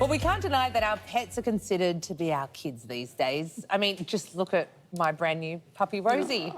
Well, we can't deny that our pets are considered to be our kids these days. I mean, just look at my brand new puppy, Rosie.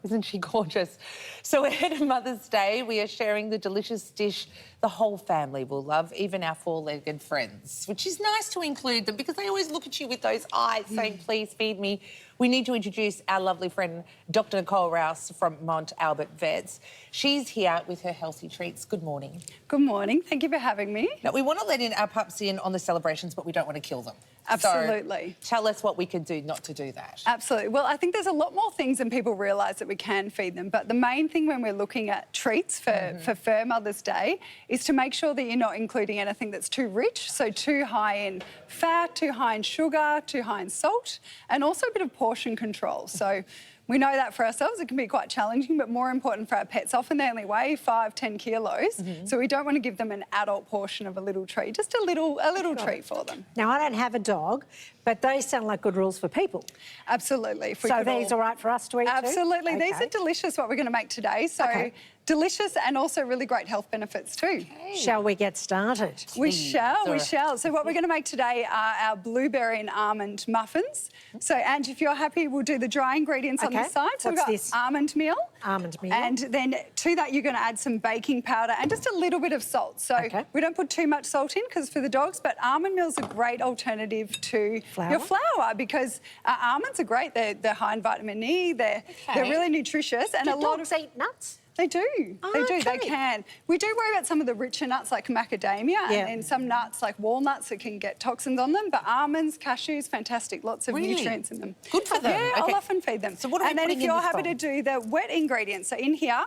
Isn't she gorgeous? So ahead of Mother's Day, we are sharing the delicious dish the whole family will love, even our four-legged friends, which is nice to include them because they always look at you with those eyes saying, please feed me. We need to introduce our lovely friend, Dr. Nicole Rouse from Mont Albert Vets. She's here with her healthy treats. Good morning. Good morning. Thank you for having me. Now, we want to let our pups in on the celebrations, but we don't want to kill them. Absolutely. So tell us what we can do not to do that. Absolutely. Well, I think there's a lot more things than people realise that we can feed them. But the main thing when we're looking at treats for Fur Mother's Day is to make sure that you're not including anything that's too rich, so too high in fat, too high in sugar, too high in salt, and also a bit of portion control. So we know that for ourselves, it can be quite challenging, but more important for our pets. Often they only weigh 5-10 kilos, so we don't want to give them an adult portion of a little treat, just a little treat for them. Now, I don't have a dog, but they sound like good rules for people. Absolutely. So these are right for us to eat too? Absolutely. Okay. These are delicious, what we're going to make today. So delicious and also really great health benefits too. Okay. Shall we get started? We shall. So what we're going to make today are our blueberry and almond muffins. So, Ange, if you're happy, we'll do the dry ingredients on this side. So What's we've got this? almond meal. Almond meal. And then to that, you're going to add some baking powder and just a little bit of salt. So we don't put too much salt in because for the dogs, but almond meal is a great alternative to your flour because almonds are great. They're high in vitamin E. They're really nutritious. And Do a lot dogs of eat nuts? They do. They do. They can. We do worry about some of the richer nuts like macadamia and some nuts like walnuts that can get toxins on them. But almonds, cashews, fantastic. Lots of nutrients in them. Good for them. Yeah, I'll often feed them. So what are we then putting if you're happy to do the wet ingredients, so in here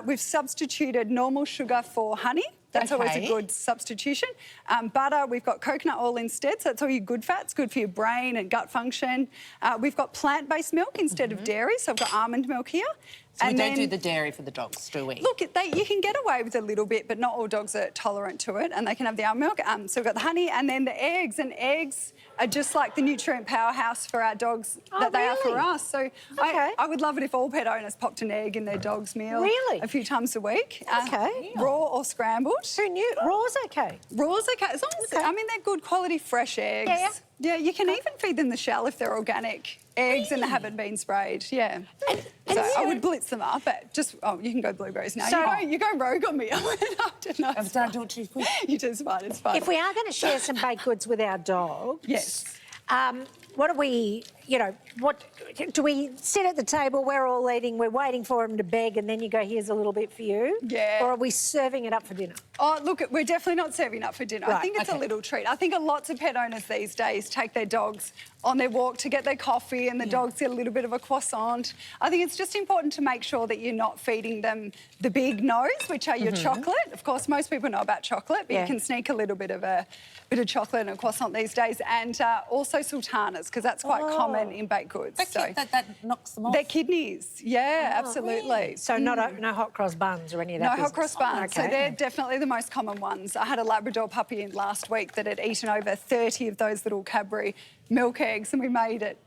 we've substituted normal sugar for honey. That's always a good substitution. Butter, we've got coconut oil instead, so that's all your good fats, good for your brain and gut function. We've got plant-based milk instead of dairy, so I've got almond milk here. So we don't do the dairy for the dogs, do we? Look, you can get away with a little bit, but not all dogs are tolerant to it, and they can have the almond milk. So we've got the honey and then the eggs, and eggs are just like the nutrient powerhouse for our dogs that they are for us. So I would love it if all pet owners popped an egg in their dog's meal a few times a week. Raw or scrambled. Who knew? Raw's okay. Raw's okay. As long as, I mean, they're good quality fresh eggs. Yeah, you can even feed them the shell if they're organic eggs and they haven't been sprayed. Yeah. So I would blitz them up, but just, you can go blueberries now. So you go rogue on me. I don't know. Don't do it too quick. You do, it's fine, it's fine. If we are going to share some baked goods with our dogs, what do we, what do we sit at the table, we're all eating, we're waiting for them to beg and then you go, here's a little bit for you? Yeah. Or are we serving it up for dinner? Oh, look, we're definitely not serving up for dinner. I think it's a little treat. I think lots of pet owners these days take their dogs on their walk to get their coffee and the dogs get a little bit of a croissant. I think it's just important to make sure that you're not feeding them the big nose, which are your chocolate. Of course, most people know about chocolate, but you can sneak a little bit of chocolate and a croissant these days, and also sultanas, because that's quite common in baked goods. That knocks them off. Their kidneys, absolutely. Really? So no hot cross buns or any of that No hot cross buns, so they're definitely the most common ones. I had a Labrador puppy in last week that had eaten over 30 of those little Cadbury milk eggs, and we made it,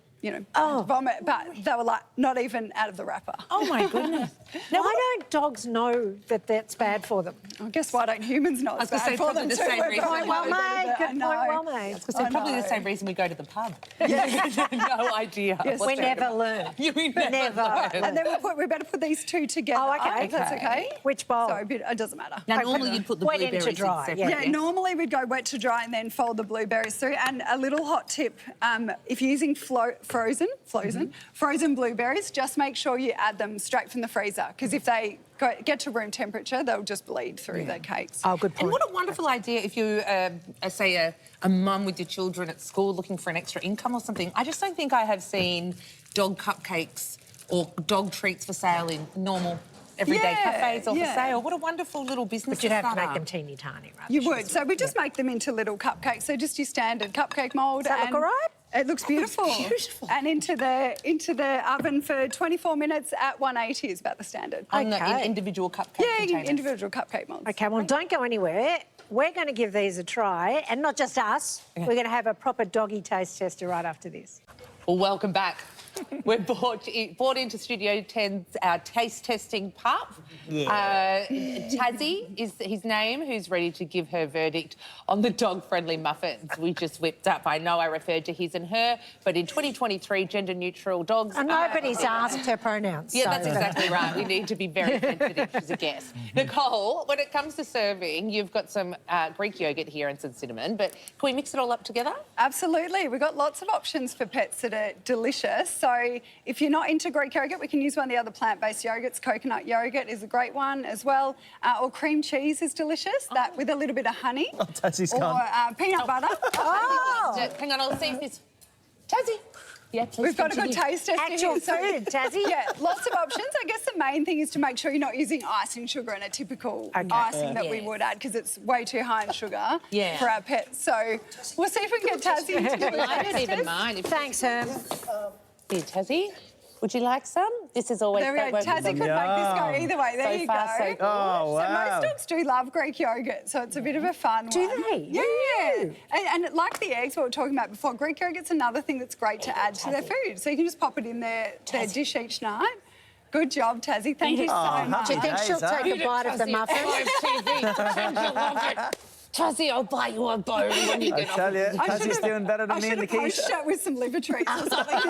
vomit, but they were like not even out of the wrapper. Oh my goodness. Now, why don't dogs know that that's bad for them? I guess why don't humans know it's bad for them too? Point well made. Good point well made. I was going to say, probably the same reason we go to the pub. No idea. We never learn. We never learn. And then we better put these two together. Oh, okay. If that's okay. Which bowl? So it doesn't matter. Now, normally you'd put the blueberries to dry. separate. Normally we'd go wet to dry and then fold the blueberries through. And a little hot tip, if you're using frozen blueberries, just make sure you add them straight from the freezer, because if they get to room temperature, they'll just bleed through their cakes. Oh, good point. And what a wonderful idea if you, say, a mum with your children at school looking for an extra income or something. I just don't think I have seen dog cupcakes or dog treats for sale in normal everyday cafes or for sale. What a wonderful little business. But you'd have to make them teeny tiny, right? You would. So we just make them into little cupcakes. So just your standard cupcake mould. Does that look all right? It looks beautiful. Beautiful. And into the oven for 24 minutes at 180 is about the standard. On the individual cupcake containers. Individual cupcake moulds. Okay, well, don't go anywhere. We're going to give these a try, and not just us. We're going to have a proper doggy taste tester right after this. Well, welcome back. We've brought into Studio 10's our taste testing pup. Yeah. Tassie is his name, who's ready to give her verdict on the dog-friendly muffins we just whipped up. I know I referred to his and her, but in 2023, gender-neutral dogs... And nobody's asked her pronouns. Yeah, so. that's exactly right. We need to be very sensitive. She's a guest. Nicole, when it comes to serving, you've got some Greek yogurt here and some cinnamon, but can we mix it all up together? Absolutely. We've got lots of options for pets that are delicious. So if you're not into Greek yogurt, we can use one of the other plant-based yogurts. Coconut yogurt is a great one as well. Or cream cheese is delicious, that with a little bit of honey. Oh, Tassie's or gone. peanut butter. Hang on, I'll see if this... Tassie. Yeah, please We've got a good continue. taste test Actual here. So, food, Tassie. yeah, lots of options. I guess the main thing is to make sure you're not using icing sugar and a typical icing that we would add, because it's way too high in sugar for our pets. So we'll see if we can get Tassie to do a I don't taste even test. mind. Thanks, Herm. Here, Tassie, would you like some? This is always There we great go. work with Tassie them. could make this go either way. There So you far, go. so good. Oh, wow. So most dogs do love Greek yogurt, so it's a bit of a fun one. Do they? Yeah. And like the eggs we were talking about before, Greek yogurt's another thing that's great to add to their food. So you can just pop it in their dish each night. Good job, Tassie. Thank you so much. Do you think she'll Days, huh? take a bite of the muffin? Tassie, I'll buy you a bone when you I get off. tell you, Tassie's doing better than I me should and have Nikita. posted it with some liver treats or something.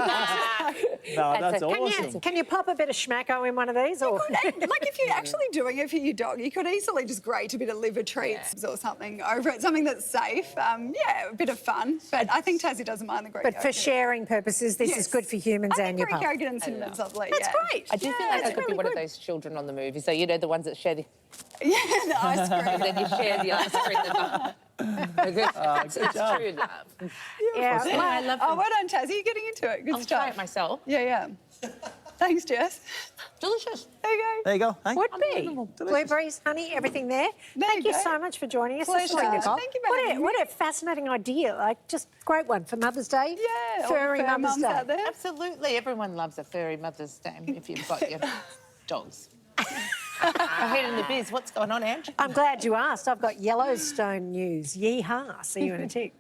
No, that's Can awesome. Can you pop a bit of schmacko in one of these? Or? Like if you're actually doing it for your dog, you could easily just grate a bit of liver treats or something over it, something that's safe. Yeah, a bit of fun. But I think Tassie doesn't mind the Greek But yogurt. for sharing purposes, this is good for humans I and think your Greek pup. yogurt and cinnamon's lovely. That's yeah. great. I do feel like I could be one of those children on the movie. So, you know, the ones that share the... Yeah, the ice cream. And then you share the ice cream. It's true love. Yeah. Anyway, I love Oh, them. well done, Tassie. You're getting into it. Good I'll stuff. try it myself. Yeah. Thanks, Jess. Delicious. There you go. There you go. Hey. Would be. Blueberries, honey, everything there. Thank you go. so much for joining us. Pleasure. This morning, Nicole. Thank you for having What a fascinating idea. Like, just great one for Mother's Day. Yeah, all Furry the fur Mother's mums Day. out there. Absolutely. Everyone loves a furry Mother's Day if you've got your dogs. Ahead in the biz. What's going on, Ange? I'm glad you asked. I've got Yellowstone news. Yeehaw. See you in a tick.